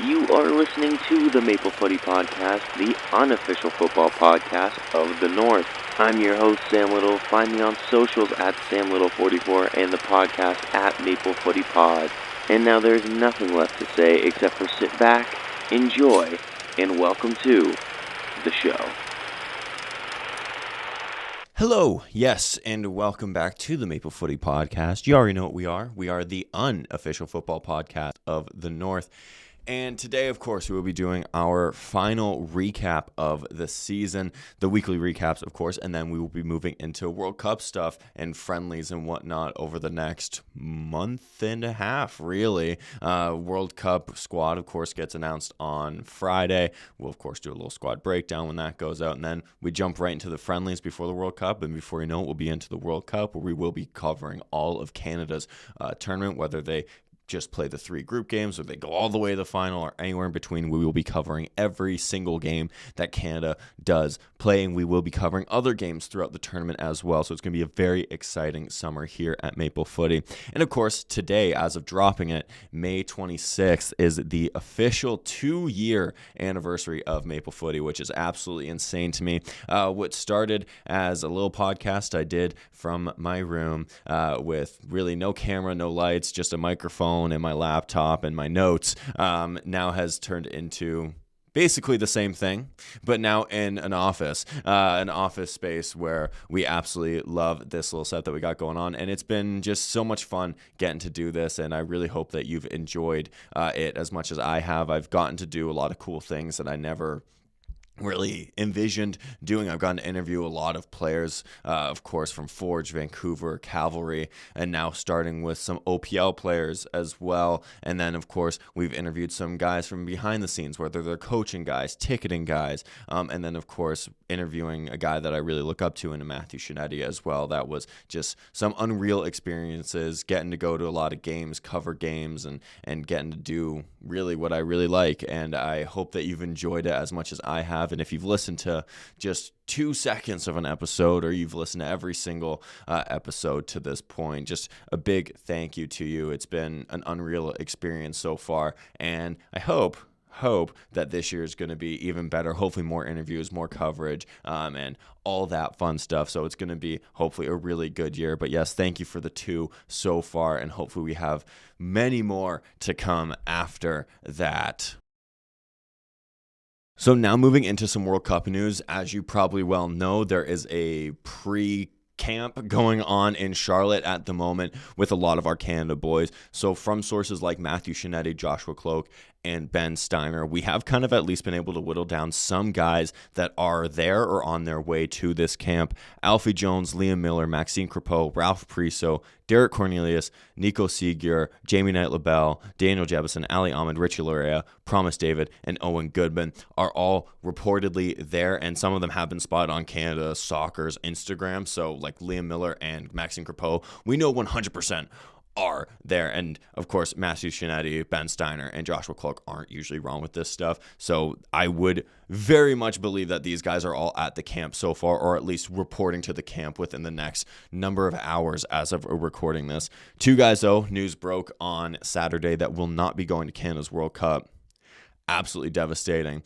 You are listening to the Maple Footy Podcast, the unofficial football podcast of the North. I'm your host, Sam Little. Find me on socials at SamLittle44 and the podcast at Maple Footy Pod. And now there's nothing left to say except for sit back, enjoy, and welcome to the show. Hello, yes, and welcome back to the Maple Footy Podcast. You already know what we are. We are the unofficial football podcast of the North. And today, of course, we will be doing our final recap of the season, the weekly recaps, of course, and then we will be moving into World Cup stuff and friendlies and whatnot over the next month and a half, really. World Cup squad, of course, gets announced on Friday. We'll, of course, do a little squad breakdown when that goes out, and then we jump right into the friendlies before the World Cup, and before you know it, we'll be into the World Cup, where we will be covering all of Canada's tournament, whether they just play the 3 group games or they go all the way to the final or anywhere in between. We will be covering every single game that Canada does play, and we will be covering other games throughout the tournament as well. So it's going to be a very exciting summer here at Maple Footy. And of course, today, as of dropping it, May 26th is the official 2-year anniversary of Maple Footy, which is absolutely insane to me. What started as a little podcast I did from my room with really no camera, no lights, just a microphone and my laptop and my notes, now has turned into basically the same thing, but now in an office space where we absolutely love this little set that we got going on. And it's been just so much fun getting to do this, and I really hope that you've enjoyed it as much as I have. I've gotten to do a lot of cool things that I never really envisioned doing. I've gotten to interview a lot of players, of course, from Forge, Vancouver, Cavalry, and now starting with some OPL players as well. And then, of course, we've interviewed some guys from behind the scenes, whether they're coaching guys, ticketing guys, and then, of course, interviewing a guy that I really look up to in Matthew Shinetti as well. That was just some unreal experiences, getting to go to a lot of games, cover games, and getting to do really what I really like. And I hope that you've enjoyed it as much as I have. And if you've listened to just 2 seconds of an episode, or you've listened to every single episode to this point, just a big thank you to you. It's been an unreal experience so far, and I hope that this year is going to be even better. Hopefully more interviews, more coverage, and all that fun stuff. So it's going to be hopefully a really good year. But yes, thank you for the 2 so far, and hopefully we have many more to come after that. So now moving into some World Cup news. As you probably well know, there is a camp going on in Charlotte at the moment with a lot of our Canada boys. So from sources like Matthew Shinetti, Joshua Cloak, and Ben Steiner, we have kind of at least been able to whittle down some guys that are there or on their way to this camp. Alfie Jones, Liam Millar, Maxime Crepeau, Ralph Priso, Derek Cornelius, Nico Segier, Jamie Knight-LaBelle, Daniel Jebison, Ali Ahmed, Richie Lorea, Promise David, and Owen Goodman are all reportedly there, and some of them have been spotted on Canada Soccer's Instagram. So like Liam Millar and Maxime Crepeau, we know 100% are there. And of course, Matthew Shinetti, Ben Steiner, and Joshua Clark aren't usually wrong with this stuff. So I would very much believe that these guys are all at the camp so far, or at least reporting to the camp within the next number of hours as of recording this. 2 guys, though, news broke on Saturday that will not be going to Canada's World Cup. Absolutely devastating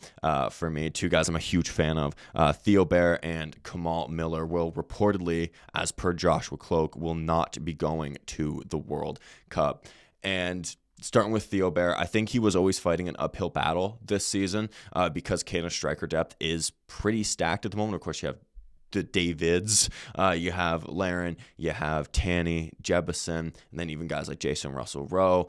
for me. 2 guys I'm a huge fan of. Theo Bair and Kamal Miller will reportedly, as per Joshua Cloak, will not be going to the World Cup. And starting with Theo Bair, I think he was always fighting an uphill battle this season because Canada's striker depth is pretty stacked at the moment. Of course, you have the Davids, you have Larin, you have Tanny, Jebison, and then even guys like Jason Russell-Rowe.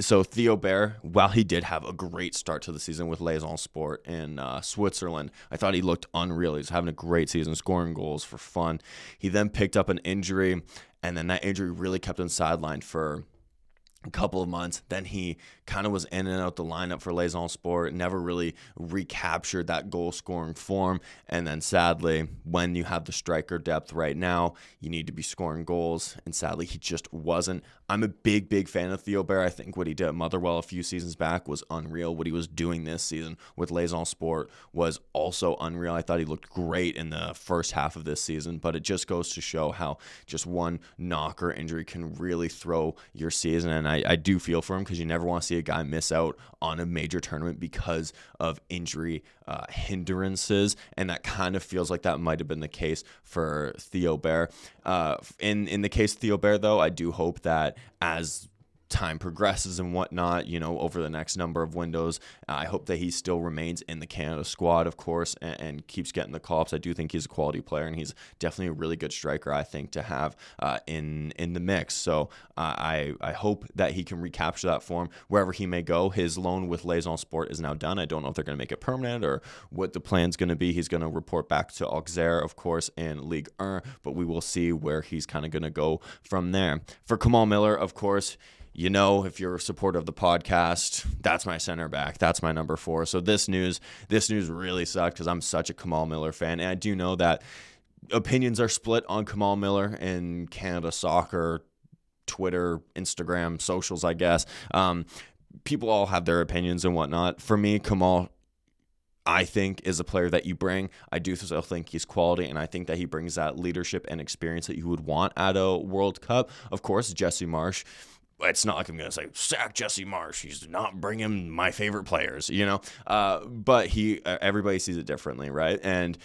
So Theo Bair, while he did have a great start to the season with Les Sport in Switzerland, I thought he looked unreal. He was having a great season, scoring goals for fun. He then picked up an injury, and then that injury really kept him sidelined for a couple of months. Then he kind of was in and out the lineup for Les Sport, never really recaptured that goal-scoring form. And then sadly, when you have the striker depth right now, you need to be scoring goals. And sadly, he just wasn't. I'm a big fan of Theo Bair. I think what he did at Motherwell a few seasons back was unreal. What he was doing this season with Les Sport was also unreal. I thought he looked great in the first half of this season, but it just goes to show how just one knock or injury can really throw your season. And I do feel for him because you never want to see a guy miss out on a major tournament because of injury hindrances, and that kind of feels like that might have been the case for Theo Bair. In the case of Theo Bair, though, I do hope that as time progresses and whatnot, over the next number of windows, I hope that he still remains in the Canada squad, of course, and keeps getting the call-ups. I do think he's a quality player, and he's definitely a really good striker, I think, to have in the mix. So I hope that he can recapture that form wherever he may go. His loan with Les Sport is now done. I don't know if they're going to make it permanent or what the plan's going to be. He's going to report back to Auxerre, of course, in Ligue 1, but we will see where he's kind of going to go from there. For Kamal Millar, of course, if you're a supporter of the podcast, that's my center back. That's my number 4. So this news really sucked because I'm such a Kamal Millar fan. And I do know that opinions are split on Kamal Millar in Canada soccer, Twitter, Instagram, socials, I guess. People all have their opinions and whatnot. For me, Kamal, I think, is a player that you bring. I do still think he's quality, and I think that he brings that leadership and experience that you would want at a World Cup. Of course, Jesse Marsch, it's not like I'm going to say, sack Jesse Marsch. He's not bringing my favorite players, but everybody sees it differently, right? And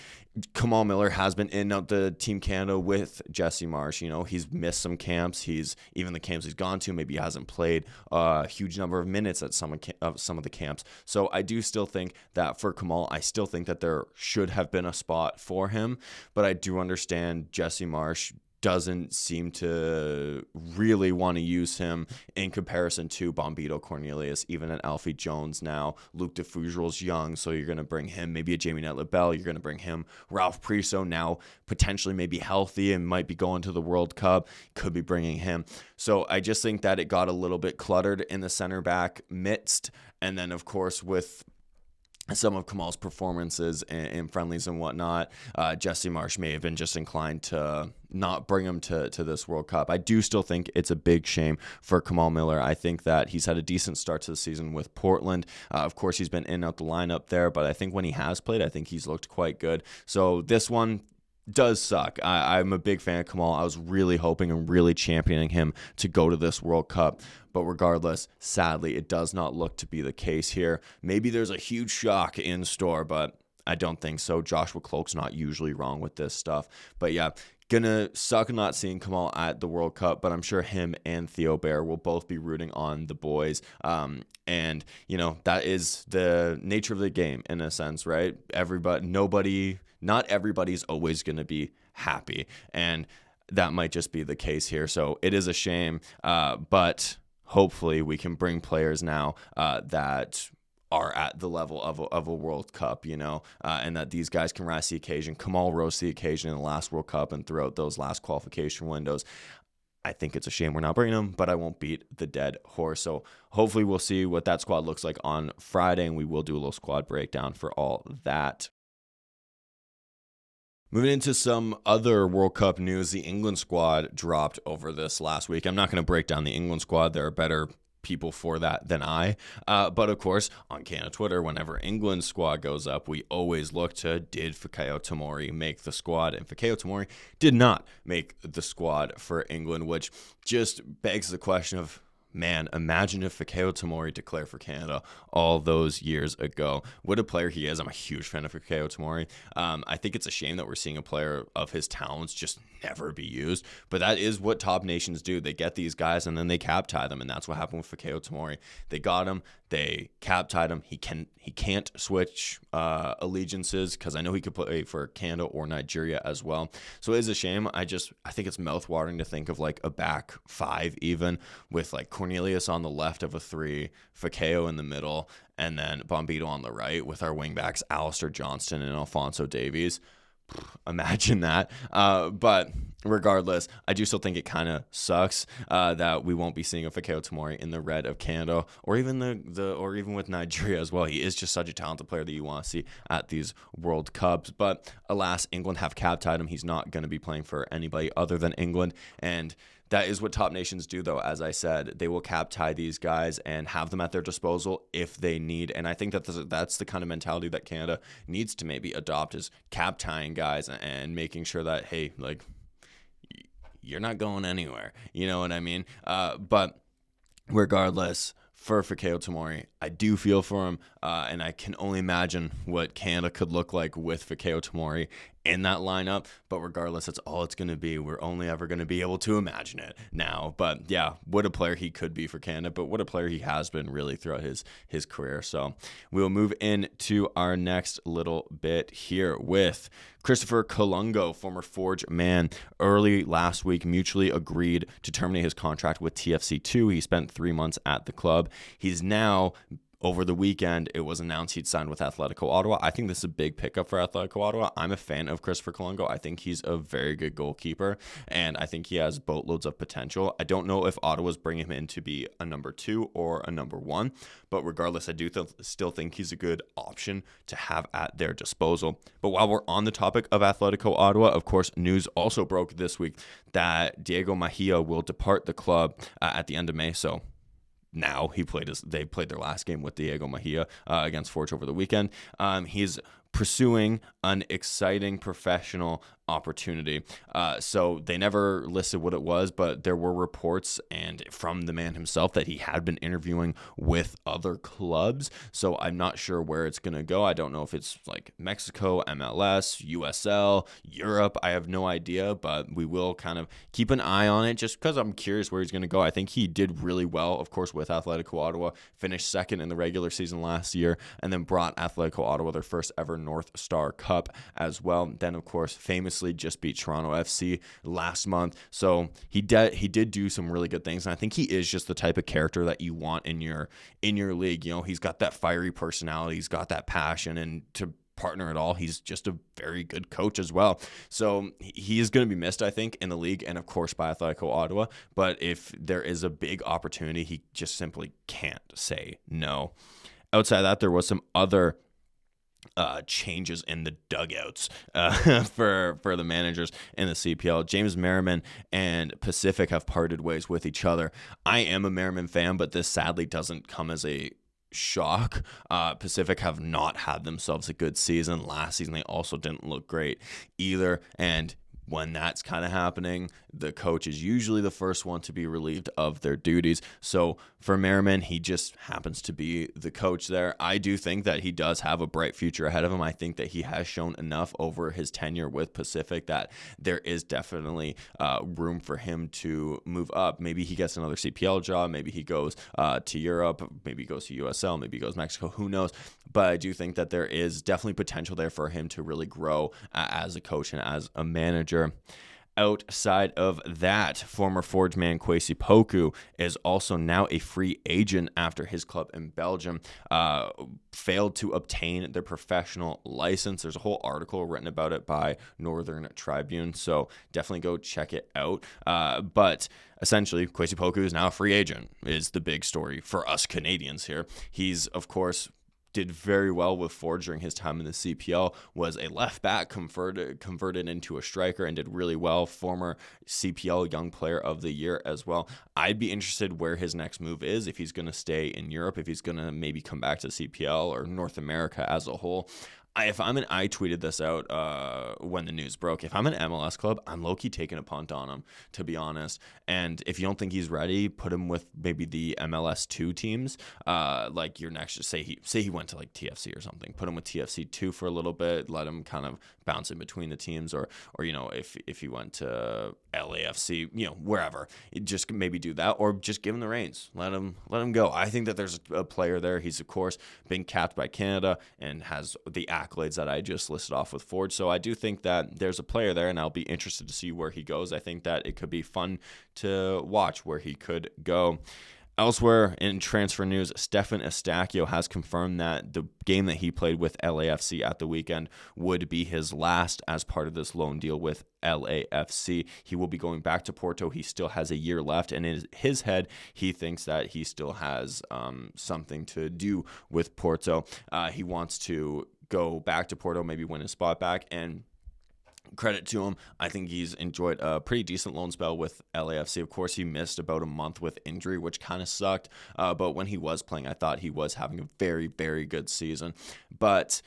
Kamal Millar has been in and out the Team Canada with Jesse Marsch. He's missed some camps. Even the camps he's gone to, maybe he hasn't played a huge number of minutes at some of the camps. So I do still think that for Kamal, I still think that there should have been a spot for him, but I do understand Jesse Marsch doesn't seem to really want to use him in comparison to Bombito Cornelius, even an Alfie Jones now. Luke DeFouger's young, so you're going to bring him, maybe a Jamie Net-Labelle, you're going to bring him. Ralph Priso now potentially maybe healthy and might be going to the World Cup, could be bringing him. So I just think that it got a little bit cluttered in the center back midst, and then of course with some of Kamal's performances in friendlies and whatnot, Jesse Marsch may have been just inclined to not bring him to this World Cup. I do still think it's a big shame for Kamal Millar. I think that he's had a decent start to the season with Portland. Of course, he's been in and out the lineup there, but I think when he has played, I think he's looked quite good. So this one does suck. I'm a big fan of Kamal. I was really hoping and really championing him to go to this World Cup. But regardless, sadly, it does not look to be the case here. Maybe there's a huge shock in store, but I don't think so. Joshua Cloke's not usually wrong with this stuff. But yeah, gonna suck not seeing Kamal at the World Cup, but I'm sure him and Theo Bair will both be rooting on the boys. And, that is the nature of the game in a sense, right? Not everybody's always going to be happy, and that might just be the case here. So it is a shame, but hopefully we can bring players now that are at the level of a World Cup, and that these guys can rise to the occasion. Kamal rose to the occasion in the last World Cup and throughout those last qualification windows. I think it's a shame we're not bringing him, but I won't beat the dead horse. So hopefully we'll see what that squad looks like on Friday, and we will do a little squad breakdown for all that. Moving into some other World Cup news, the England squad dropped over this last week. I'm not going to break down the England squad. There are better people for that than I. But of course, on Canada Twitter, whenever England's squad goes up, we always look to, did Fikayo Tomori make the squad? And Fikayo Tomori did not make the squad for England, which just begs the question of, man, imagine if Fikayo Tomori declared for Canada all those years ago. What a player he is. I'm a huge fan of Fikayo Tomori. I think it's a shame that we're seeing a player of his talents just never be used, but that is what top nations do. They get these guys and then they cap tie them, and that's what happened with Fikayo Tomori. They got him, they cap tied him. He can't switch allegiances, because I know he could play for Canada or Nigeria as well. So it is a shame. I think it's mouthwatering to think of like a back five, even with like Cornelius on the left of a three, Fikayo in the middle, and then Bombito on the right with our wingbacks Alistair Johnston and Alphonso Davies. Imagine that. But regardless, I do still think it kind of sucks that we won't be seeing a Fikayo Tomori in the red of Canada, or even or even with Nigeria as well. He is just such a talented player that you want to see at these World Cups. But alas, England have cap tied him. He's not going to be playing for anybody other than England, and that is what top nations do, though. As I said, they will cap tie these guys and have them at their disposal if they need. And I think that that's the kind of mentality that Canada needs to maybe adopt, is cap tying guys and making sure that, hey, like, you're not going anywhere. You know what I mean? But regardless, for Fikayo Tomori, I do feel for him, and I can only imagine what Canada could look like with Fikayo Tomori in that lineup. But regardless, that's all it's going to be. We're only ever going to be able to imagine it now. But yeah, what a player he could be for Canada, but what a player he has been really throughout his career. So we will move into our next little bit here with Christopher Colungo, former Forge man, early last week mutually agreed to terminate his contract with TFC2. He spent 3 months at the club. He's now, over the weekend, it was announced he'd signed with Atletico Ottawa. I think this is a big pickup for Atletico Ottawa. I'm a fan of Christopher Colungo. I think he's a very good goalkeeper, and I think he has boatloads of potential. I don't know if Ottawa's bringing him in to be a number 2 or a number 1, but regardless, I do still think he's a good option to have at their disposal. But while we're on the topic of Atletico Ottawa, of course, news also broke this week that Diego Mejia will depart the club at the end of May. So now they played their last game with Diego Mejia against Forge over the weekend. He's pursuing an exciting professional opportunity. So they never listed what it was, but there were reports and from the man himself that he had been interviewing with other clubs. So I'm not sure where it's going to go. I don't know if it's like Mexico, MLS, USL, Europe. I have no idea, but we will kind of keep an eye on it just because I'm curious where he's going to go. I think he did really well, of course, with Atletico Ottawa, finished second in the regular season last year, and then brought Atletico Ottawa their first ever North Star Cup as well. Then, of course, famously just beat Toronto FC last month. So he did do some really good things, and I think he is just the type of character that you want in your league. You know, he's got that fiery personality, he's got that passion, and to partner at all, he's just a very good coach as well. So he is going to be missed, I think, in the league and of course by Atletico Ottawa. But if there is a big opportunity, he just simply can't say no. Outside of that, there was some other changes in the dugouts for the managers in the CPL. James Merriman and Pacific have parted ways with each other. I am a Merriman fan, but this sadly doesn't come as a shock. Pacific have not had themselves a good season. Last season, they also didn't look great either. And when that's kind of happening, the coach is usually the first one to be relieved of their duties. So for Merriman, he just happens to be the coach there. I do think that he does have a bright future ahead of him. I think that he has shown enough over his tenure with Pacific that there is definitely room for him to move up. Maybe he gets another CPL job. Maybe he goes to Europe. Maybe he goes to USL. Maybe he goes to Mexico. Who knows? But I do think that there is definitely potential there for him to really grow as a coach and as a manager. Outside of that, former Forge man Kwesi Poku is also now a free agent after his club in Belgium failed to obtain their professional license. There's a whole article written about it by Northern Tribune, so definitely go check it out. But essentially, Kwesi Poku is now a free agent, is the big story for us Canadians here. He's, of course, did very well with Forge during his time in the CPL, was a left back converted into a striker and did really well. Former CPL Young Player of the Year as well. I'd be interested where his next move is, if he's going to stay in Europe, if he's going to maybe come back to CPL or North America as a whole. I tweeted this out when the news broke. If I'm an MLS club, I'm low-key taking a punt on him, to be honest. And if you don't think he's ready, put him with maybe the MLS 2 teams. Like your next, say he went to like TFC or something. Put him with TFC 2 for a little bit. Let him kind of bounce in between the teams, or you know, if he went to LAFC, you know, wherever, just maybe do that, or just give him the reins. Let him go. I think that there's a player there. He's of course been capped by Canada and has the accolades that I just listed off with Forge. So I do think that there's a player there, and I'll be interested to see where he goes. I think that it could be fun to watch where he could go. Elsewhere in transfer news, Stefan Estacio has confirmed that the game that he played with LAFC at the weekend would be his last as part of this loan deal with LAFC. He will be going back to Porto. He still has a year left, and in his head, he thinks that he still has something to do with Porto. He wants to go back to Porto, maybe win his spot back, and credit to him, I think he's enjoyed a pretty decent loan spell with LAFC. Of course, he missed about a month with injury, which kind of sucked. But when he was playing, I thought he was having a very, very good season. But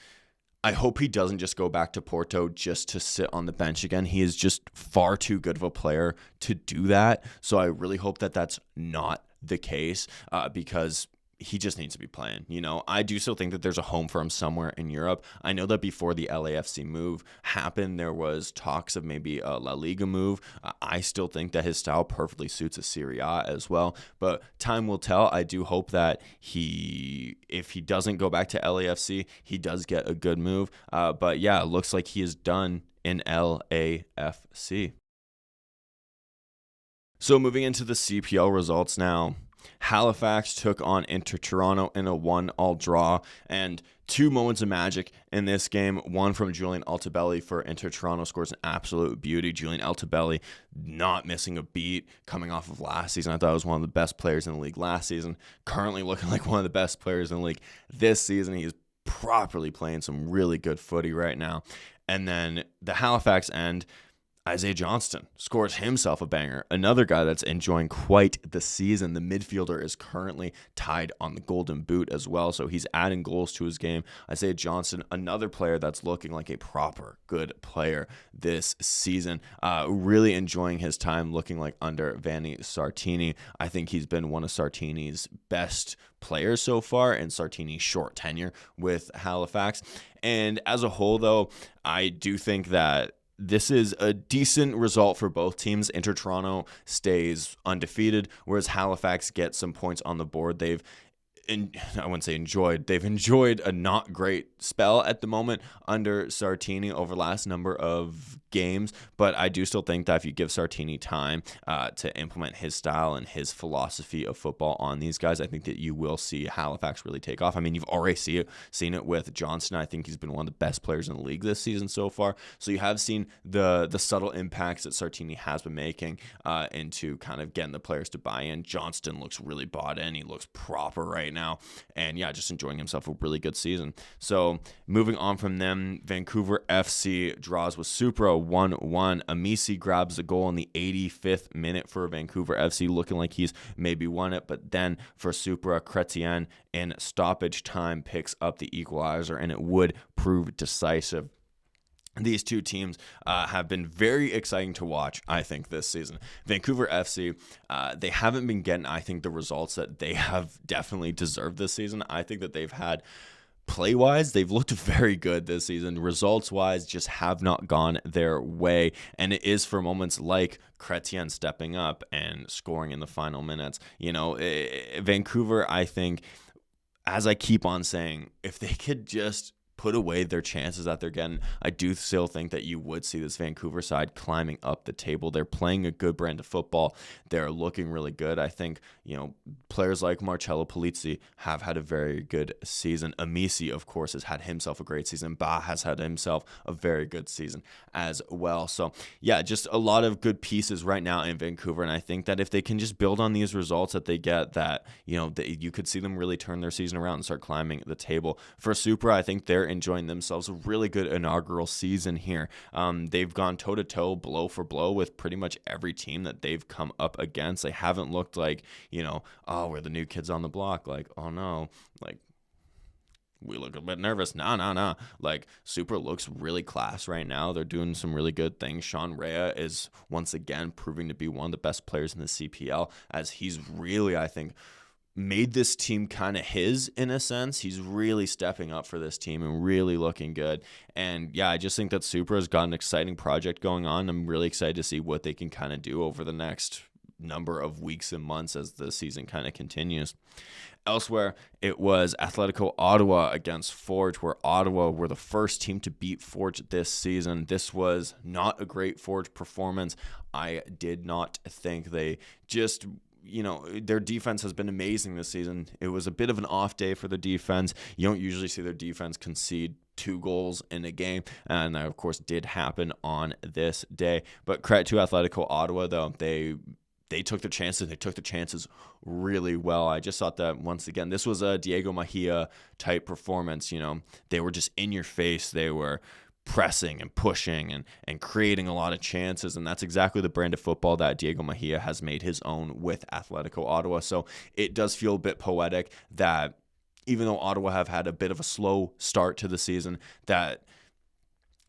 I hope he doesn't just go back to Porto just to sit on the bench again. He is just far too good of a player to do that. So I really hope that that's not the case because he just needs to be playing. I do still think that there's a home for him somewhere in Europe. I know that before the LAFC move happened, there was talks of maybe a La Liga move. I still think that his style perfectly suits a Serie A as well, but time will tell. I do hope that if he doesn't go back to LAFC, he does get a good move. But yeah, it looks like he is done in LAFC. So moving into the CPL results now. Halifax took on Inter Toronto in a 1-1 draw, and 2 moments of magic in this game. One from Julian Altobelli for Inter Toronto, scores an absolute beauty. Julian Altobelli not missing a beat coming off of last season. I thought he was one of the best players in the league last season. Currently looking like one of the best players in the league this season. He is properly playing some really good footy right now. And then the Halifax end, Alistair Johnston scores himself a banger. Another guy that's enjoying quite the season. The midfielder is currently tied on the Golden Boot as well, so he's adding goals to his game. Alistair Johnston, another player that's looking like a proper good player this season. Really enjoying his time, looking like under Vanni Sartini. I think he's been one of Sartini's best players so far in Sartini's short tenure with Halifax. And as a whole, though, I do think that this is a decent result for both teams. Inter Toronto stays undefeated, whereas Halifax gets some points on the board. I wouldn't say enjoyed. They've enjoyed a not great spell at the moment under Sartini over the last number of games, but I do still think that if you give Sartini time to implement his style and his philosophy of football on these guys, I think that you will see Halifax really take off. I mean, you've already seen it with Johnston. I think he's been one of the best players in the league this season so far. So you have seen the subtle impacts that Sartini has been making into kind of getting the players to buy in. Johnston looks really bought in. He looks proper right now. And yeah, just enjoying himself a really good season. So moving on from them, Vancouver FC draws with Supra 1-1. Amisi grabs a goal in the 85th minute for Vancouver FC, looking like he's maybe won it. But then for Supra, Chrétien in stoppage time picks up the equalizer, and it would prove decisive. These two teams have been very exciting to watch, I think, this season. Vancouver FC, they haven't been getting, I think, the results that they have definitely deserved this season. I think that they've had, play-wise, they've looked very good this season. Results-wise, just have not gone their way. And it is for moments like Chrétien stepping up and scoring in the final minutes. Vancouver, I think, as I keep on saying, if they could just put away their chances that they're getting, I do still think that you would see this Vancouver side climbing up the table. They're playing a good brand of football. They're looking really good. I think, players like Marcello Polizzi have had a very good season. Amisi, of course, has had himself a great season. Ba has had himself a very good season as well. So, yeah, just a lot of good pieces right now in Vancouver, and I think that if they can just build on these results that they get, that, you could see them really turn their season around and start climbing the table. For Supra, I think they're enjoying themselves a really good inaugural season here. They've gone toe-to-toe, blow for blow with pretty much every team that they've come up against. They haven't looked like, we're the new kids on the block. Like, oh no, like, we look a bit nervous. Nah. Like, Supra looks really class right now. They're doing some really good things. Sean Rea is once again proving to be one of the best players in the CPL, as he's really, I think, made this team kind of his in a sense. He's really stepping up for this team and really looking good. And yeah, I just think that Supra has got an exciting project going on. I'm really excited to see what they can kind of do over the next number of weeks and months as the season kind of continues. Elsewhere, it was Atletico Ottawa against Forge, where Ottawa were the first team to beat Forge this season. This was not a great Forge performance. I did not think they just... their defense has been amazing this season. It was a bit of an off day for the defense. You don't usually see their defense concede 2 goals in a game, and that, of course, did happen on this day. But credit to Atletico Ottawa, though. They took the chances. They took the chances really well. I just thought that, once again, this was a Diego Mejia type performance. They were just in your face. They were pressing and pushing and creating a lot of chances, and that's exactly the brand of football that Diego Mejia has made his own with Atletico Ottawa. So it does feel a bit poetic that even though Ottawa have had a bit of a slow start to the season, that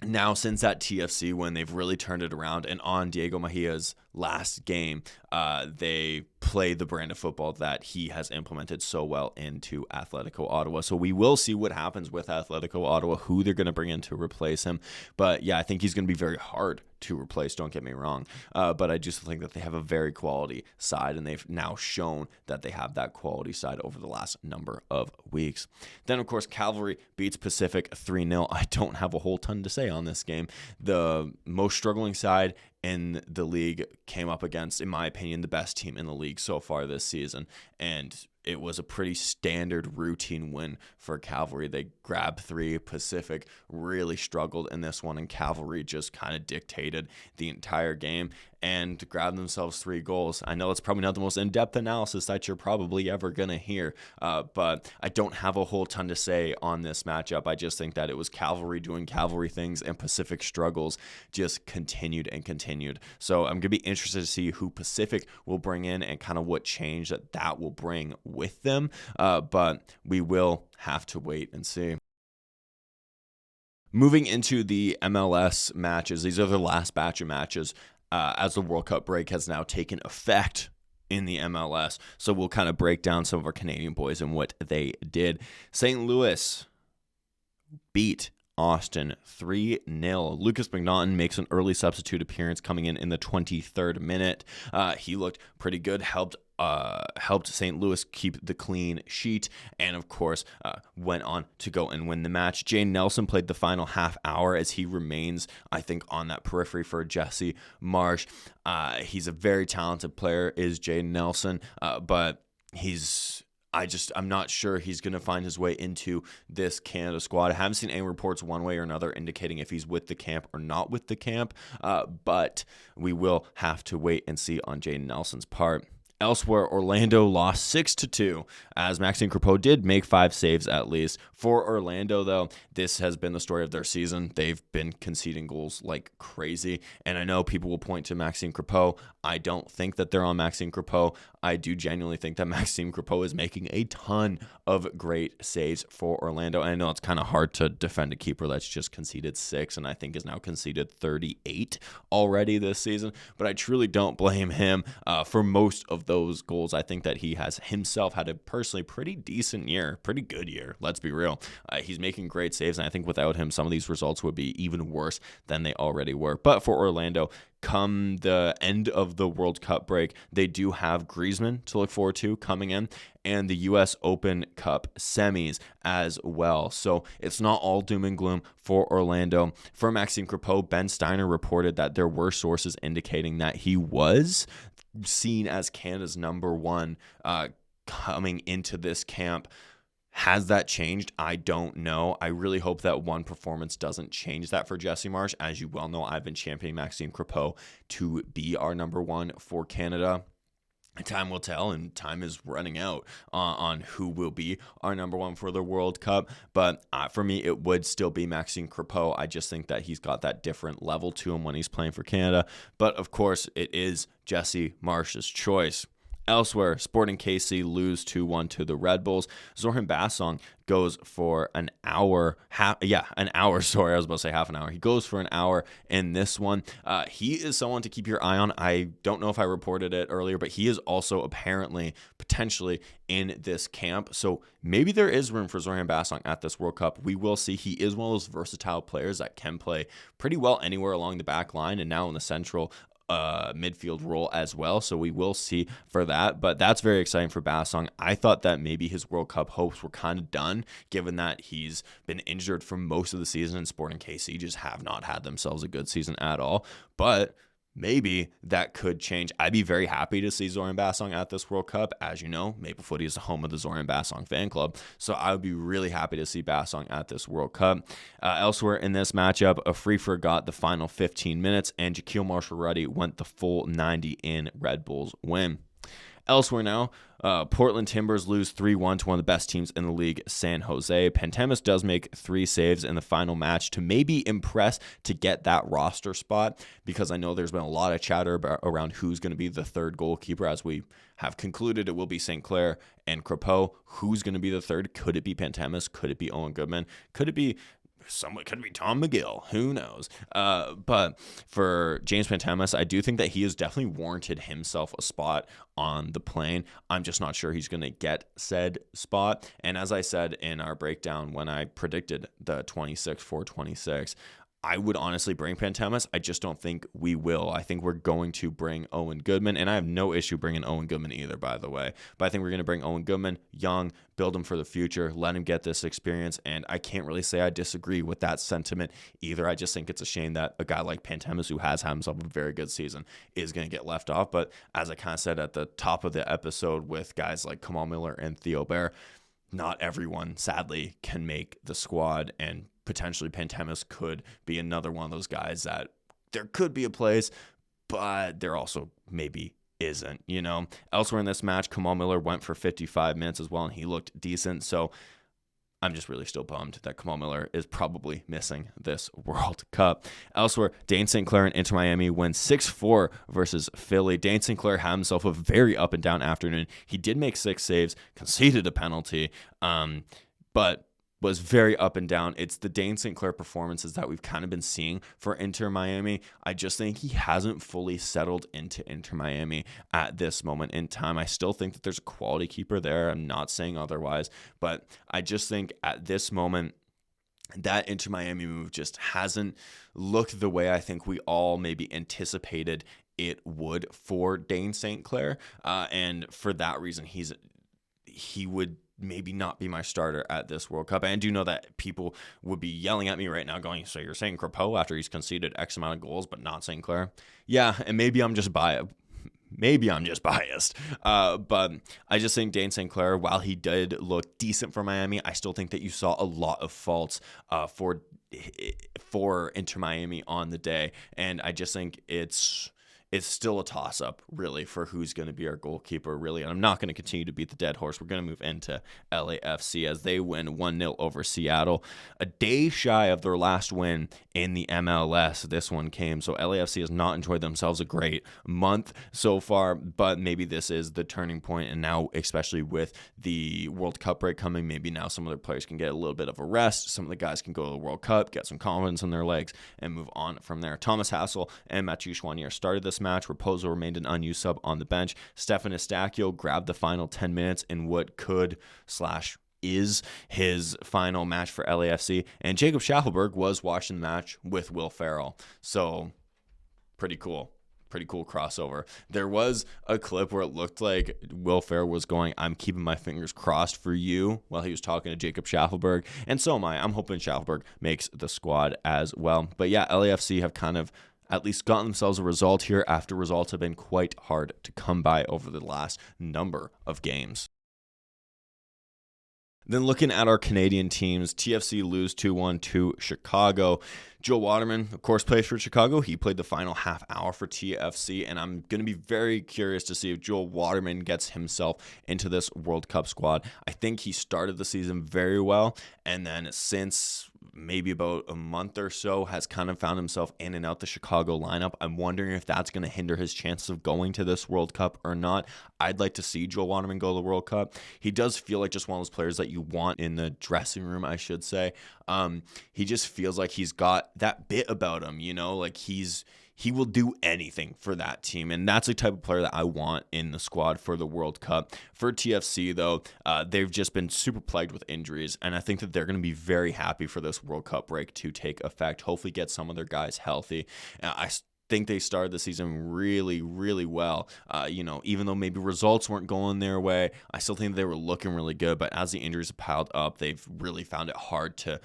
now since that TFC win, they've really turned it around, and on Diego Mejia's last game, they play the brand of football that he has implemented so well into Atletico Ottawa. So we will see what happens with Atletico Ottawa, who they're going to bring in to replace him. But yeah, I think he's going to be very hard to replace, don't get me wrong. But I just think that they have a very quality side, and they've now shown that they have that quality side over the last number of weeks. Then, of course, Cavalry beats Pacific 3-0. I don't have a whole ton to say on this game. The most struggling side in the league came up against, in my opinion, the best team in the league so far this season, and it was a pretty standard routine win for Cavalry. They grabbed 3. Pacific really struggled in this one, and Cavalry just kind of dictated the entire game and grabbed themselves 3 goals. I know it's probably not the most in-depth analysis that you're probably ever going to hear, but I don't have a whole ton to say on this matchup. I just think that it was Cavalry doing Cavalry things, and Pacific struggles just continued and continued. So I'm going to be interested to see who Pacific will bring in and kind of what change that will bring with them, but we will have to wait and see. Moving into the MLS matches, these are the last batch of matches as the World Cup break has now taken effect in the MLS. So we'll kind of break down some of our Canadian boys and what they did. St. Louis beat Austin 3-0. Lucas McNaughton makes an early substitute appearance coming in the 23rd minute. He looked pretty good, helped St. Louis keep the clean sheet, and of course went on to go and win the match. Jay Nelson played the final half hour as he remains, I think, on that periphery for Jesse Marsh. He's a very talented player, is Jay Nelson, but I'm not sure he's going to find his way into this Canada squad. I haven't seen any reports one way or another indicating if he's with the camp or not with the camp, but we will have to wait and see on Jay Nelson's part. Elsewhere, Orlando lost 6-2, as Maxime Crepeau did make 5 saves at least. For Orlando, though, this has been the story of their season. They've been conceding goals like crazy, and I know people will point to Maxime Crepeau. I don't think that they're on Maxime Crepeau. I do genuinely think that Maxime Crepeau is making a ton of great saves for Orlando. And I know it's kind of hard to defend a keeper that's just conceded 6 and I think is now conceded 38 already this season, but I truly don't blame him for most of those goals. I think that he has himself had a personally pretty decent year, pretty good year. Let's be real. He's making great saves, and I think without him, some of these results would be even worse than they already were. But for Orlando, come the end of the World Cup break, they do have Griezmann to look forward to coming in, and the U.S. Open Cup semis as well. So it's not all doom and gloom for Orlando. For Maxime Crepeau, Ben Steiner reported that there were sources indicating that he was seen as Canada's number 1 coming into this camp. Has that changed? I don't know. I really hope that one performance doesn't change that for Jesse Marsh. As you well know, I've been championing Maxime Crepeau to be our number 1 for Canada. Time will tell, and time is running out on who will be our number 1 for the World Cup. But for me, it would still be Maxime Crepeau. I just think that he's got that different level to him when he's playing for Canada. But of course, it is Jesse Marsh's choice. Elsewhere, Sporting KC lose 2-1 to the Red Bulls. Zoran Bassong goes for an hour. Half an hour. Sorry, I was about to say half an hour. He goes for an hour in this one. He is someone to keep your eye on. I don't know if I reported it earlier, but he is also apparently potentially in this camp. So maybe there is room for Zoran Bassong at this World Cup. We will see. He is one of those versatile players that can play pretty well anywhere along the back line and now in the central midfield role as well, so we will see for that, but that's very exciting for Bassong. I thought that maybe his World Cup hopes were kind of done, given that he's been injured for most of the season, and Sporting KC just have not had themselves a good season at all, but maybe that could change. I'd be very happy to see Zoran Bassong at this World Cup. As you know, Maple Footy is the home of the Zoran Bassong fan club, so I would be really happy to see Bassong at this World Cup. Elsewhere in this matchup, Afrifa got the final 15 minutes, and Jaquil Marshall-Ruddy went the full 90 in Red Bulls win. Elsewhere now, Portland Timbers lose 3-1 to one of the best teams in the league, San Jose. Pantemis does make 3 saves in the final match to maybe impress to get that roster spot, because I know there's been a lot of chatter around who's going to be the third goalkeeper. As we have concluded, it will be St. Clair and Crepeau. Who's going to be the third? Could it be Pantemis? Could it be Owen Goodman? Could it be Someone could be Tom McGill. Who knows? But for James Pantemis, I do think that he has definitely warranted himself a spot on the plane. I'm just not sure he's going to get said spot. And as I said in our breakdown when I predicted the 26-4-26, I would honestly bring Pantemis. I just don't think we will. I think we're going to bring Owen Goodman, and I have no issue bringing Owen Goodman either, by the way. But I think we're going to bring Owen Goodman, young, build him for the future, let him get this experience, and I can't really say I disagree with that sentiment either. I just think it's a shame that a guy like Pantemis, who has had himself a very good season, is going to get left off. But as I kind of said at the top of the episode with guys like Kamal Miller and Theo Bair, not everyone, sadly, can make the squad, and potentially Pantemis could be another one of those guys that there could be a place, but there also maybe isn't, you know. Elsewhere in this match, Kamal Miller went for 55 minutes as well, and he looked decent, so I'm just really still bummed that Kamal Miller is probably missing this World Cup. Elsewhere, Dane St. Clair and Inter Miami win 6-4 versus Philly. Dane St. Clair had himself a very up and down afternoon. He did make 6 saves, conceded a penalty, but was very up and down. It's the Dane St. Clair performances that we've kind of been seeing for Inter Miami. I just think he hasn't fully settled into Inter Miami at this moment in time. I still think that there's a quality keeper there. I'm not saying otherwise, but I just think at this moment, that Inter Miami move just hasn't looked the way I think we all maybe anticipated it would for Dane St. Clair. And for that reason, he would maybe not be my starter at this World Cup. And I do know that people would be yelling at me right now going, so you're saying Crepeau after he's conceded X amount of goals, but not St. Clair? Yeah, and maybe I'm just biased. But I just think Dane St. Clair, while he did look decent for Miami, I still think that you saw a lot of faults for Inter Miami on the day. And I just think it's still a toss-up, really, for who's going to be our goalkeeper, really. And I'm not going to continue to beat the dead horse. We're going to move into LAFC as they win 1-0 over Seattle. A day shy of their last win in the MLS, this one came. So LAFC has not enjoyed themselves a great month so far, but maybe this is the turning point. And now, especially with the World Cup break coming, maybe now some of their players can get a little bit of a rest. Some of the guys can go to the World Cup, get some confidence in their legs, and move on from there. Thomas Hassel and Mathieu Chouanier started this match. Raposo remained an unused sub on the bench. Stefan Eustachio grabbed the final 10 minutes in what is his final match for LAFC. And Jacob Schaffelberg was watching the match with Will Ferrell. So pretty cool crossover. There was a clip where it looked like Will Ferrell was going, I'm keeping my fingers crossed for you, while he was talking to Jacob Schaffelberg. And so am I. I'm hoping Schaffelberg makes the squad as well. But yeah, LAFC have kind of at least gotten themselves a result here after results have been quite hard to come by over the last number of games. Then looking at our Canadian teams, TFC lose 2-1 to Chicago. Joe Waterman, of course, plays for Chicago. He played the final half hour for TFC, and I'm going to be very curious to see if Joe Waterman gets himself into this World Cup squad. I think he started the season very well, and then since maybe about a month or so has kind of found himself in and out the Chicago lineup. I'm wondering if that's going to hinder his chances of going to this World Cup or not. I'd like to see Joel Waterman go to the World Cup. He does feel like just one of those players that you want in the dressing room, I should say. He just feels like he's got that bit about him, you know, like he will do anything for that team, and that's the type of player that I want in the squad for the World Cup. For TFC, though, they've just been super plagued with injuries, and I think that they're going to be very happy for this World Cup break to take effect, hopefully get some of their guys healthy. I think they started the season really, really well. Even though maybe results weren't going their way, I still think they were looking really good, but as the injuries have piled up, they've really found it hard to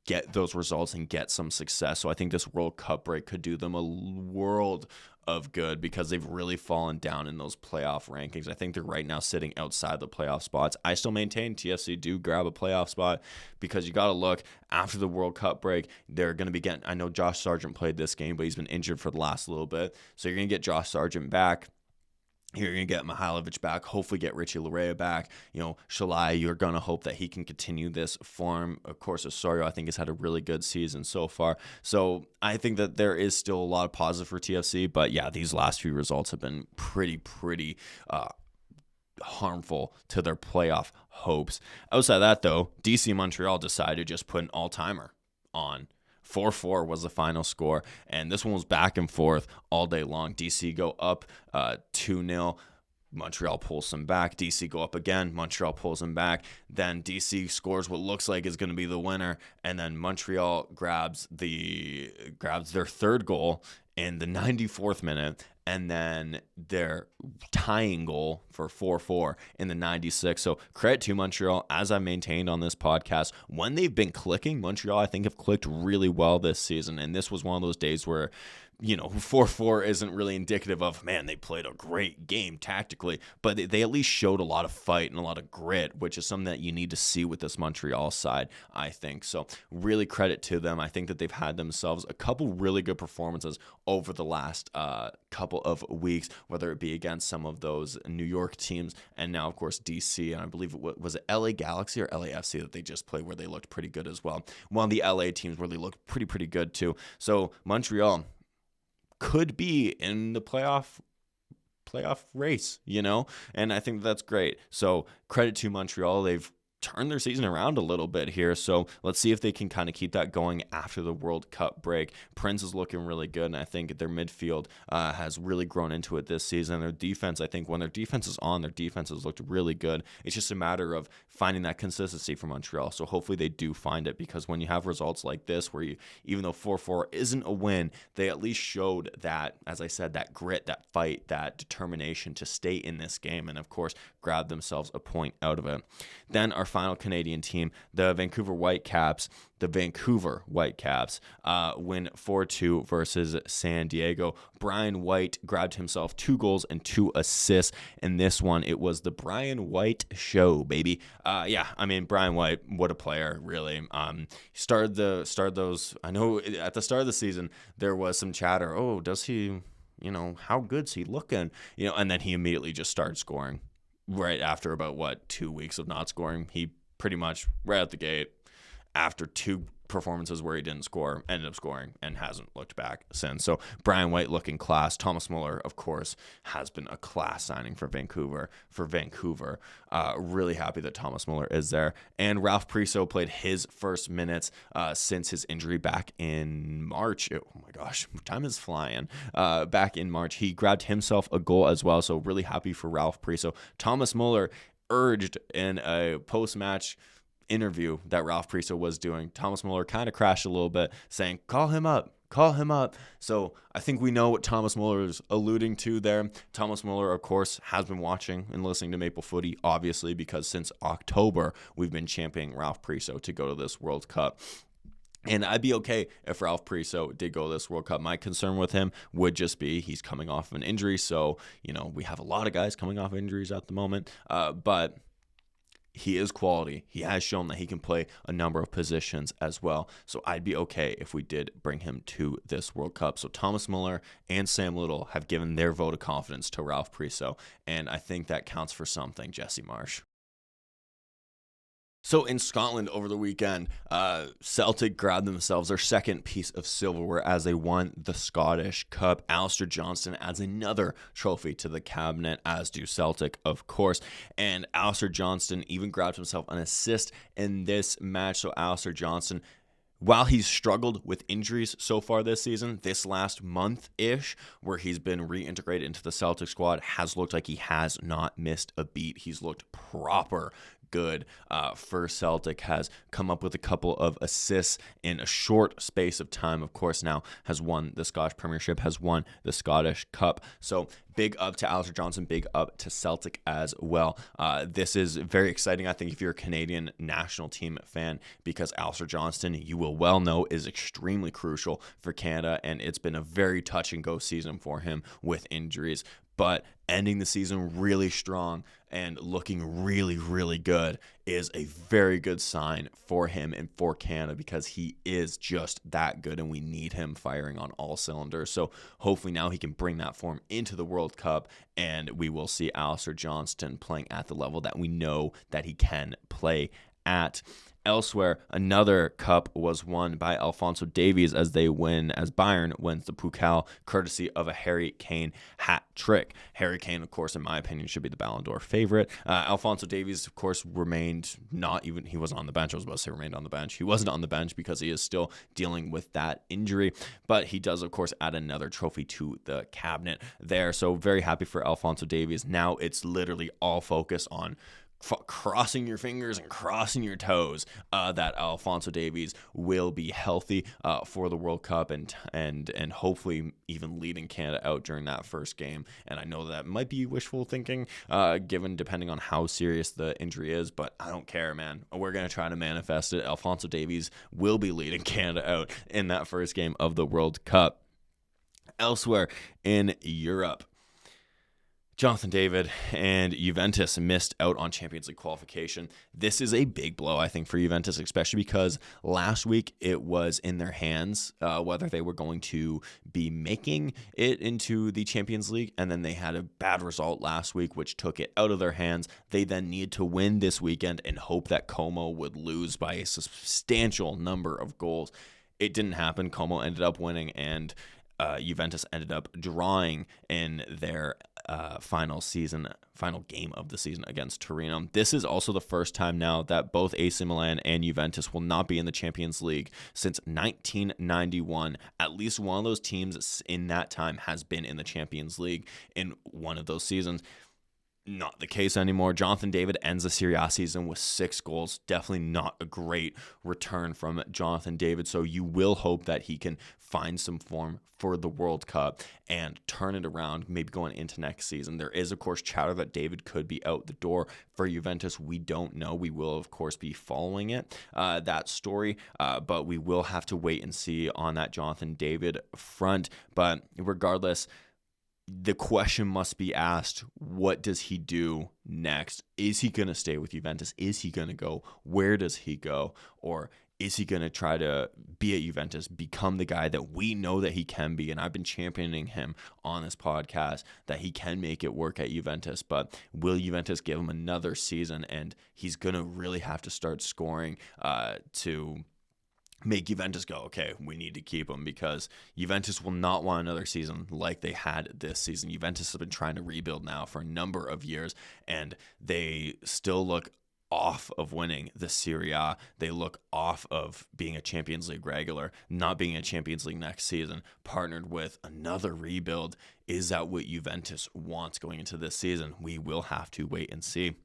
get those results and get some success. So I think this World Cup break could do them a world of good because they've really fallen down in those playoff rankings. I think they're right now sitting outside the playoff spots. I still maintain TFC do grab a playoff spot because you got to look after the World Cup break. They're going to be getting, I know Josh Sargent played this game, but he's been injured for the last little bit. So you're going to get Josh Sargent back. You're going to get Mihailovic back, hopefully get Richie Larea back. Shalai, you're going to hope that he can continue this form. Of course, Osorio, I think, has had a really good season so far. So I think that there is still a lot of positive for TFC. But yeah, these last few results have been pretty harmful to their playoff hopes. Outside of that, though, DC Montreal decided to just put an all-timer on. 4-4 was the final score, and this one was back and forth all day long. DC go up 2-0. Montreal pulls them back. DC go up again. Montreal pulls them back. Then DC scores what looks like is going to be the winner, and then Montreal grabs their third goal in the 94th minute, and then their tying goal for 4-4 in the 96th. So credit to Montreal. As I maintained on this podcast, when they've been clicking, Montreal, I think, have clicked really well this season. And this was one of those days where 4-4 isn't really indicative of, man, they played a great game tactically, but they at least showed a lot of fight and a lot of grit, which is something that you need to see with this Montreal side, I think. So really credit to them. I think that they've had themselves a couple really good performances over the last couple of weeks, whether it be against some of those New York teams and now, of course, DC, and I believe was it LA Galaxy or LAFC that they just played where they looked pretty good as well. One of the LA teams where they looked pretty good too. So Montreal could be in the playoff race, and I think that's great. So credit to Montreal. They've turned their season around a little bit here, so let's see if they can kind of keep that going after the World Cup break. Prince is looking really good, and I think their midfield has really grown into it this season. Their defense, I think when their defense is on, their defense has looked really good. It's just a matter of finding that consistency for Montreal, so hopefully they do find it, because when you have results like this where even though 4-4 isn't a win, they at least showed that, as I said, that grit, that fight, that determination to stay in this game, and of course grab themselves a point out of it. Then our final Canadian team, the Vancouver Whitecaps, win 4-2 versus San Diego. Brian White grabbed himself 2 goals and 2 assists. In this one, it was the Brian White show, baby. Brian White, what a player, really. Started those. I know at the start of the season there was some chatter. Oh, does he? How good's he looking? And then he immediately just started scoring. Right after about 2 weeks of not scoring, he pretty much right out the gate, after 2 performances where he didn't score, ended up scoring and hasn't looked back since. So Brian White looking class. Thomas Millar, of course, has been a class signing for Vancouver. Really happy that Thomas Millar is there. And Ralph Priso played his first minutes since his injury back in March. Oh my gosh, time is flying. Back in March, he grabbed himself a goal as well. So really happy for Ralph Priso. Thomas Millar urged in a post-match interview that Ralph Priso was doing. Thomas Millar kind of crashed a little bit, saying, call him up. So I think we know what Thomas Millar is alluding to there. Thomas Millar, of course, has been watching and listening to Maple Footy, obviously, because since October, we've been championing Ralph Priso to go to this World Cup. And I'd be okay if Ralph Priso did go to this World Cup. My concern with him would just be he's coming off of an injury. So, we have a lot of guys coming off injuries at the moment. But he is quality. He has shown that he can play a number of positions as well. So I'd be okay if we did bring him to this World Cup. So Thomas Millar and Sam Little have given their vote of confidence to Ralph Priso. And I think that counts for something, Jesse Marsh. So in Scotland over the weekend, Celtic grabbed themselves their second piece of silverware as they won the Scottish Cup. Alistair Johnston adds another trophy to the cabinet, as do Celtic, of course. And Alistair Johnston even grabbed himself an assist in this match. So Alistair Johnston, while he's struggled with injuries so far this season, this last month-ish, where he's been reintegrated into the Celtic squad, has looked like he has not missed a beat. He's looked proper good for Celtic, has come up with a couple of assists in a short space of time. Of course, now has won the Scottish Premiership, has won the Scottish Cup. So big up to Alistair Johnston, big up to Celtic as well. This is very exciting, I think, if you're a Canadian national team fan, because Alistair Johnston, you will well know, is extremely crucial for Canada, and it's been a very touch and go season for him with injuries. But ending the season really strong and looking really, really good is a very good sign for him and for Canada, because he is just that good and we need him firing on all cylinders. So hopefully now he can bring that form into the World Cup, and we will see Alistair Johnston playing at the level that we know that he can play at. Elsewhere, another cup was won by Alphonso Davies as Bayern wins the Pokal, courtesy of a Harry Kane hat trick. Harry Kane, of course, in my opinion, should be the Ballon d'Or favorite. Alphonso Davies, of course, he wasn't on the bench. I was about to say remained on the bench. He wasn't on the bench because he is still dealing with that injury, but he does, of course, add another trophy to the cabinet there. So very happy for Alphonso Davies. Now it's literally all focus on crossing your fingers and crossing your toes that Alphonso Davies will be healthy for the World Cup and hopefully even leading Canada out during that first game. And I know that might be wishful thinking depending on how serious the injury is, but I don't care, man. We're going to try to manifest it. Alphonso Davies will be leading Canada out in that first game of the World Cup. Elsewhere in Europe, Jonathan David and Juventus missed out on Champions League qualification. This is a big blow, I think, for Juventus, especially because last week it was in their hands whether they were going to be making it into the Champions League, and then they had a bad result last week, which took it out of their hands. They then needed to win this weekend and hope that Como would lose by a substantial number of goals. It didn't happen. Como ended up winning, and Juventus ended up drawing in their final game of the season against Torino. This is also the first time now that both AC Milan and Juventus will not be in the Champions League since 1991. At least one of those teams in that time has been in the Champions League in one of those seasons. Not the case anymore. Jonathan David ends the Serie A season with 6 goals. Definitely not a great return from Jonathan David. So you will hope that he can find some form for the World Cup and turn it around, maybe going into next season. There is, of course, chatter that David could be out the door for Juventus. We don't know. We will, of course, be following that story, but we will have to wait and see on that Jonathan David front. But regardless, the question must be asked, what does he do next? Is he going to stay with Juventus? Is he going to go? Where does he go? Or is he going to try to be at Juventus, become the guy that we know that he can be? And I've been championing him on this podcast that he can make it work at Juventus, but will Juventus give him another season? And he's going to really have to start scoring to make Juventus go, okay, we need to keep him, because Juventus will not want another season like they had this season. Juventus have been trying to rebuild now for a number of years, and they still look off of winning the Serie A. They look off of being a Champions League regular, not being a Champions League next season, partnered with another rebuild. Is that what Juventus wants going into this season? We will have to wait and see.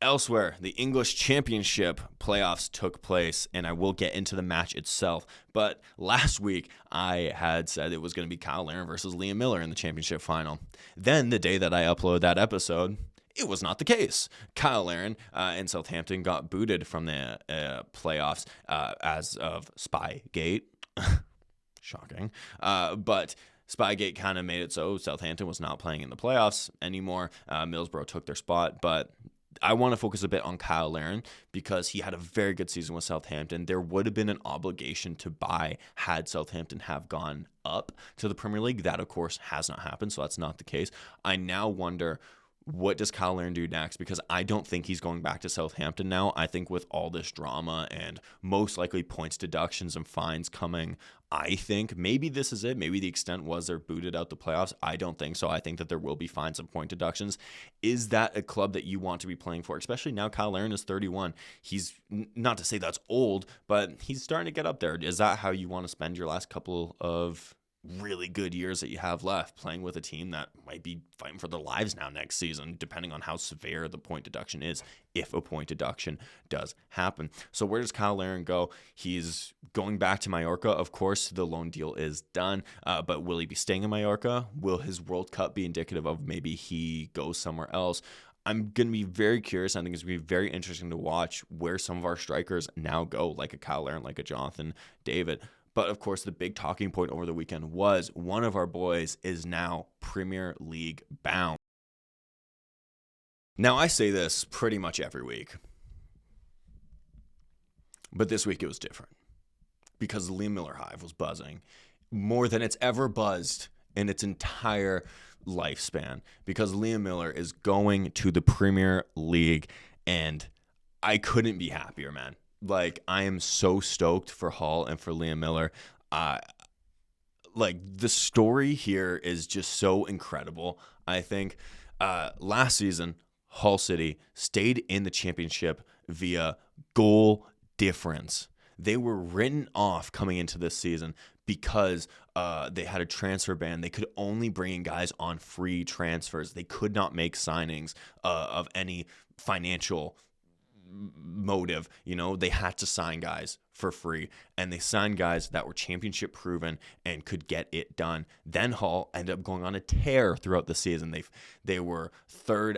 Elsewhere, the English Championship playoffs took place, and I will get into the match itself. But last week, I had said it was going to be Kyle Larin versus Liam Millar in the championship final. Then, the day that I uploaded that episode, it was not the case. Kyle Larin and Southampton got booted from the playoffs as of Spygate. Shocking. But Spygate kind of made it so Southampton was not playing in the playoffs anymore. Middlesbrough took their spot, but I want to focus a bit on Kyle Larin because he had a very good season with Southampton. There would have been an obligation to buy had Southampton have gone up to the Premier League. That, of course, has not happened, so that's not the case. I now wonder, what does Kyle Larin do next? Because I don't think he's going back to Southampton now. I think with all this drama and most likely points deductions and fines coming, I think maybe this is it. Maybe the extent was they're booted out the playoffs. I don't think so. I think that there will be fines and point deductions. Is that a club that you want to be playing for? Especially now Kyle Larin is 31. He's, not to say that's old, but he's starting to get up there. Is that how you want to spend your last couple of really good years that you have left, playing with a team that might be fighting for their lives now next season, depending on how severe the point deduction is, if a point deduction does happen? So where does Kyle Larin go? He's going back to Mallorca. Of course, the loan deal is done, but will he be staying in Mallorca? Will his World Cup be indicative of maybe he goes somewhere else? I'm going to be very curious. I think it's going to be very interesting to watch where some of our strikers now go, like a Kyle Larin, like a Jonathan David. But, of course, the big talking point over the weekend was one of our boys is now Premier League bound. Now, I say this pretty much every week, but this week it was different because the Liam Millar Hive was buzzing more than it's ever buzzed in its entire lifespan, because Liam Millar is going to the Premier League, and I couldn't be happier, man. Like, I am so stoked for Hull and for Liam Millar. Like, the story here is just so incredible. I think last season, Hull City stayed in the championship via goal difference. They were written off coming into this season because they had a transfer ban. They could only bring in guys on free transfers. They could not make signings of any financial motive. They had to sign guys for free, and they signed guys that were championship proven and could get it done. Then Hull ended up going on a tear throughout the season. They were third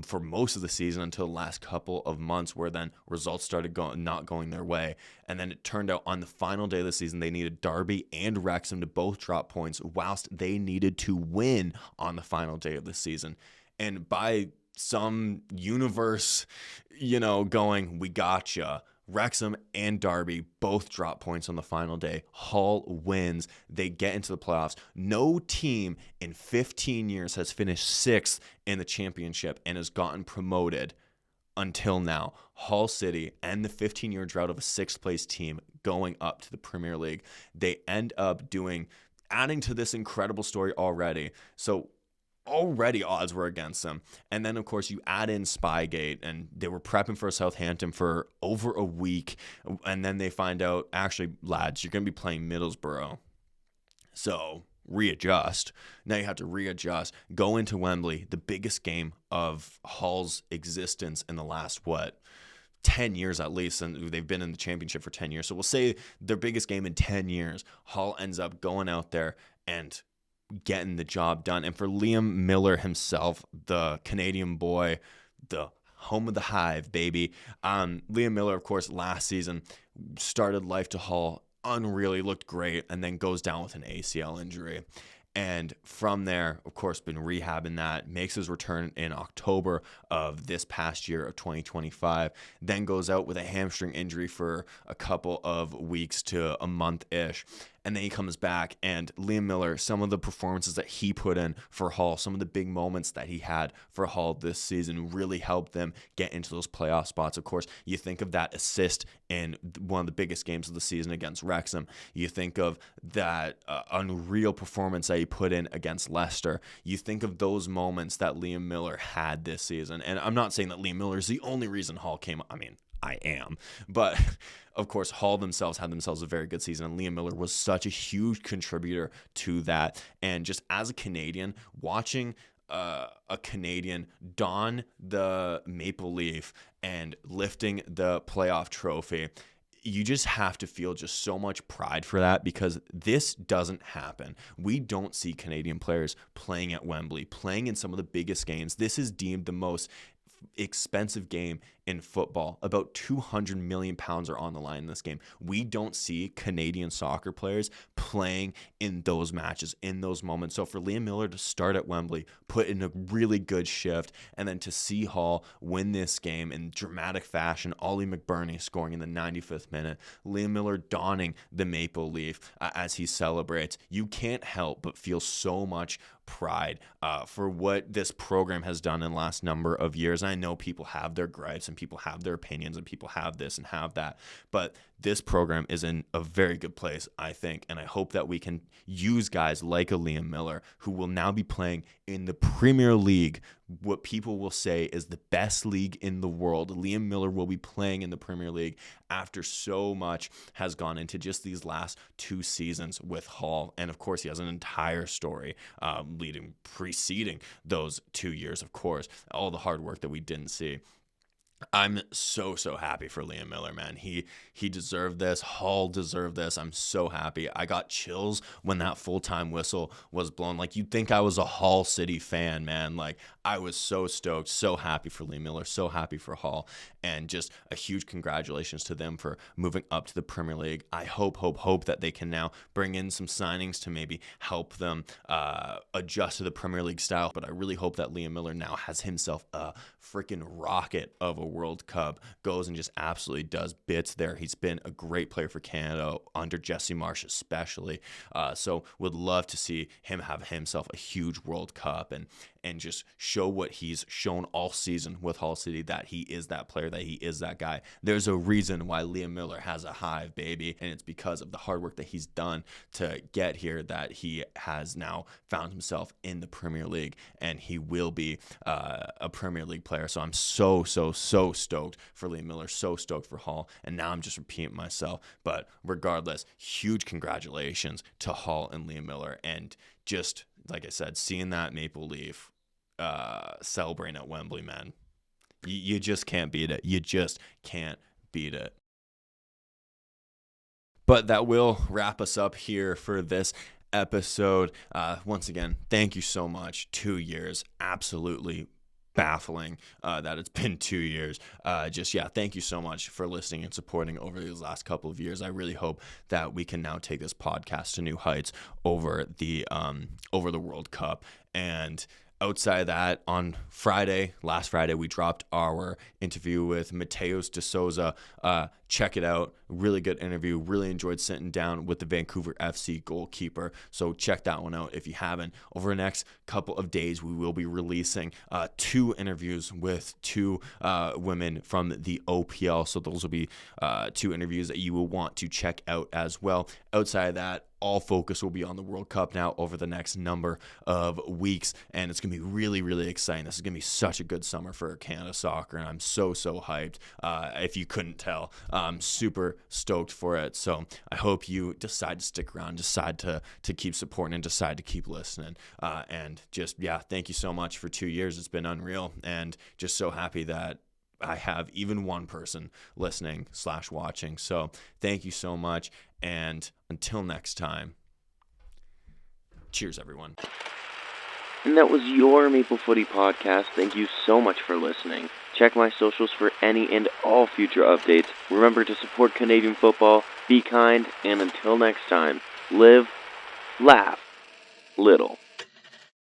for most of the season until the last couple of months, where then results started not going their way. And then it turned out on the final day of the season, they needed Derby and Wrexham to both drop points, whilst they needed to win on the final day of the season. And by some universe, going, we gotcha, Wrexham and Derby both drop points on the final day. Hull wins. They get into the playoffs. No team in 15 years has finished sixth in the championship and has gotten promoted until now. Hull City and the 15-year drought of a sixth-place team going up to the Premier League. They end up adding to this incredible story already. So already odds were against them. And then, of course, you add in Spygate, and they were prepping for Southampton for over a week. And then they find out, actually, lads, you're going to be playing Middlesbrough. So readjust. Now you have to readjust. Go into Wembley, the biggest game of Hull's existence in the last, 10 years at least, and they've been in the championship for 10 years. So we'll say their biggest game in 10 years. Hull ends up going out there and getting the job done. And for Liam Millar himself, the Canadian boy, the home of the Hive, baby. Liam Millar, of course, last season started life to Hull, unreally looked great, and then goes down with an ACL injury. And from there, of course, been rehabbing that, makes his return in October of this past year of 2025, then goes out with a hamstring injury for a couple of weeks to a month-ish. And then he comes back, and Liam Millar, some of the performances that he put in for Hull, some of the big moments that he had for Hull this season really helped them get into those playoff spots. Of course, you think of that assist in one of the biggest games of the season against Wrexham. You think of that unreal performance that he put in against Leicester. You think of those moments that Liam Millar had this season. And I'm not saying that Liam Millar is the only reason Hull came. I mean, I am. But, of course, Hull themselves had themselves a very good season, and Liam Millar was such a huge contributor to that. And just as a Canadian, watching a Canadian don the maple leaf and lifting the playoff trophy, you just have to feel just so much pride for that, because this doesn't happen. We don't see Canadian players playing at Wembley, playing in some of the biggest games. This is deemed the most expensive game in football. About 200 million pounds are on the line in this game. We don't see Canadian soccer players playing in those matches, in those moments. So for Liam Millar to start at Wembley, put in a really good shift, and then to see Hull win this game in dramatic fashion, Ollie McBurney scoring in the 95th minute, Liam Millar donning the maple leaf as he celebrates, you can't help but feel so much pride for what this program has done in the last number of years. And I know people have their gripes and people have their opinions and people have this and have that, but this program is in a very good place, I think, and I hope that we can use guys like a Liam Millar, who will now be playing in the Premier League, what people will say is the best league in the world. Liam Millar will be playing in the Premier League after so much has gone into just these last 2 seasons with Hull. And of course, he has an entire story preceding those 2 years, of course, all the hard work that we didn't see. I'm so happy for Liam Millar, man. He deserved this. Hull deserved this. I'm so happy. I got chills when that full-time whistle was blown. Like, you'd think I was a Hull City fan, man. Like, I was so stoked, so happy for Liam Millar, so happy for Hull, and just a huge congratulations to them for moving up to the Premier League. I hope that they can now bring in some signings to maybe help them adjust to the Premier League style. But I really hope that Liam Millar now has himself a freaking rocket of a World Cup, goes and just absolutely does bits there. He's been a great player for Canada under Jesse Marsch especially. So would love to see him have himself a huge World Cup and just show what he's shown all season with Hull City, that he is that player, that he is that guy. There's a reason why Liam Millar has a hive, baby, and it's because of the hard work that he's done to get here, that he has now found himself in the Premier League, and he will be a Premier League player. So I'm so stoked for Liam Millar, so stoked for Hull, and now I'm just repeating myself, but regardless, huge congratulations to Hull and Liam Millar, and just like I said, seeing that Maple Leaf celebrating at Wembley, man, you just can't beat it. You just can't beat it. But that will wrap us up here for this episode. Once again, thank you so much. 2 years, absolutely baffling that it's been 2 years. Thank you so much for listening and supporting over these last couple of years. I really hope that we can now take this podcast to new heights over the World Cup. And outside of that, on last Friday, we dropped our interview with Mateus de Souza. Check it out. Really good interview. Really enjoyed sitting down with the Vancouver FC goalkeeper. So check that one out if you haven't. Over the next couple of days, we will be releasing 2 interviews with 2 women from the OPL. So those will be 2 interviews that you will want to check out as well. Outside of that, all focus will be on the World Cup now over the next number of weeks, and it's going to be really, really exciting. This is going to be such a good summer for Canada soccer, and I'm so hyped. If you couldn't tell, I'm super stoked for it. So I hope you decide to stick around, decide to keep supporting, and decide to keep listening. Thank you so much for 2 years. It's been unreal, and just so happy that I have even one person listening / watching. So thank you so much. And until next time, cheers, everyone. And that was your Maple Footy podcast. Thank you so much for listening. Check my socials for any and all future updates. Remember to support Canadian football, be kind, and until next time, live, laugh, little.